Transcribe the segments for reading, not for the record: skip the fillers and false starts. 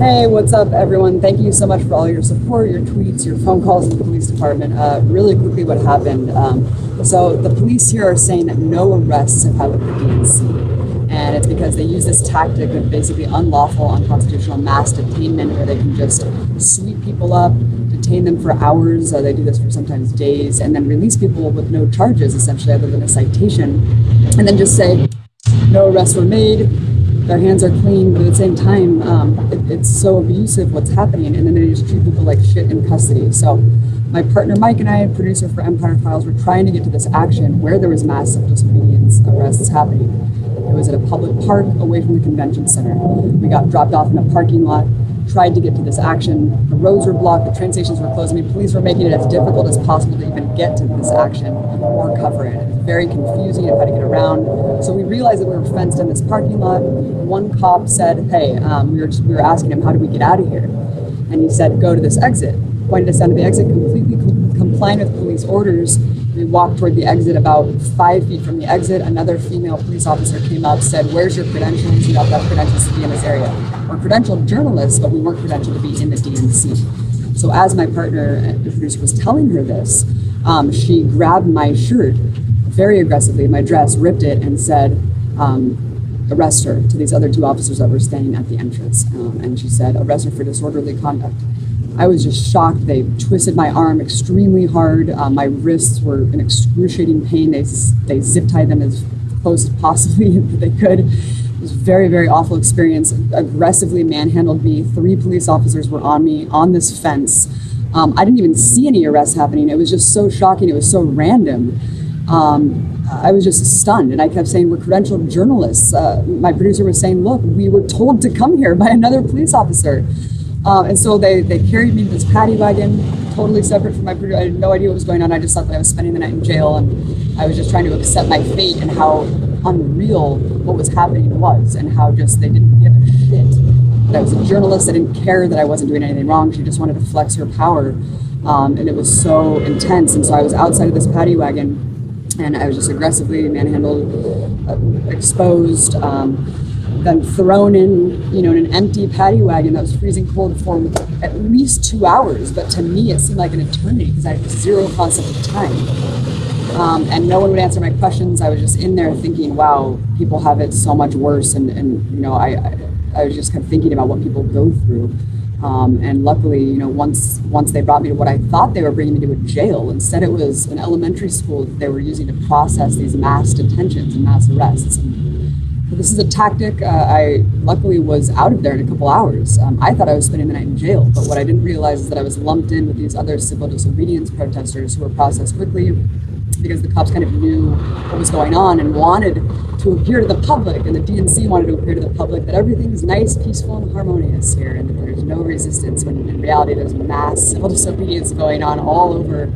Hey, what's up, everyone? Thank you so much for all your support, your tweets, your phone calls to the police department. Really quickly, what happened. So the police here are saying that no arrests have happened at the DNC. And it's because they use this tactic of basically unlawful, unconstitutional mass detainment where they can just sweep people up, detain them for hours. They do this for sometimes days, and then release people with no charges, essentially, other than a citation. And then just say, no arrests were made, their hands are clean, but at the same time, it's so abusive what's happening, and then they just treat people like shit in custody. So my partner Mike and I, producer for Empire Files, were trying to get to this action where there was mass civil disobedience arrests happening. It was at a public park away from the convention center. We got dropped off in a parking lot, tried to get to this action. The roads were blocked, the train stations were closed. Police were making it as difficult as possible to even get to this action or cover it. It was very confusing of how to get around. So we realized that we were fenced in this parking lot. One cop said, hey, we were asking him, how do we get out of here? And he said, go to this exit. Pointed us down to the exit, completely complying with police orders. We walked toward the exit. About 5 feet from the exit, another female police officer came up, said, where's your credentials? You don't have credentials to be in this area. We're credentialed journalists, but we weren't credentialed to be in the DNC. So as my partner and the producer was telling her this, she grabbed my shirt very aggressively, my dress, ripped it, and said, arrest her, to these other two officers that were standing at the entrance. And she said, arrest her for disorderly conduct. I was just shocked. They twisted my arm extremely hard. My wrists were in excruciating pain. They zip tied them as close as possibly that they could. It was a very, very awful experience. Aggressively manhandled me. 3 police officers were on me on this fence. I didn't even see any arrests happening. It was just so shocking. It was so random. I was just stunned, and I kept saying, we're credentialed journalists. My producer was saying, look, we were told to come here by another police officer. And so they carried me to this paddy wagon, totally separate from my producer. I had no idea what was going on. I just thought that I was spending the night in jail, and I was just trying to accept my fate and how unreal what was happening was, and how just they didn't give a shit that I was a journalist. They didn't care that I wasn't doing anything wrong. She just wanted to flex her power, and it was so intense. And so I was outside of this paddy wagon, and I was just aggressively manhandled, exposed, then thrown in, in an empty paddy wagon that was freezing cold for at least 2 hours. But to me, it seemed like an eternity because I had zero concept of time. And no one would answer my questions. I was just in there thinking, wow, people have it so much worse. And I was just kind of thinking about what people go through. And luckily, once they brought me to what I thought they were bringing me to a jail, instead it was an elementary school that they were using to process these mass detentions and mass arrests. This is a tactic. I luckily was out of there in a couple hours. I thought I was spending the night in jail, but what I didn't realize is that I was lumped in with these other civil disobedience protesters who were processed quickly because the cops kind of knew what was going on and wanted to appear to the public, and the DNC wanted to appear to the public that everything's nice, peaceful, and harmonious here, and that there's no resistance, when in reality there's mass civil disobedience going on all over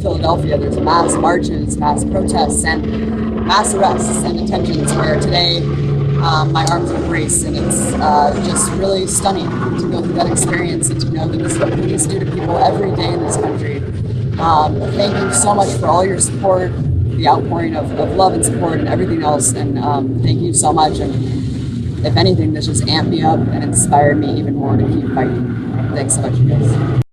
Philadelphia. There's mass marches, mass protests, and mass arrests and detentions, where today my arms are braced, and it's just really stunning to go through that experience and to know that this is what police do to people every day in this country. Thank you so much for all your support, the outpouring of love and support and everything else, and thank you so much. And if anything, this just amped me up and inspired me even more to keep fighting. Thanks so much, you guys.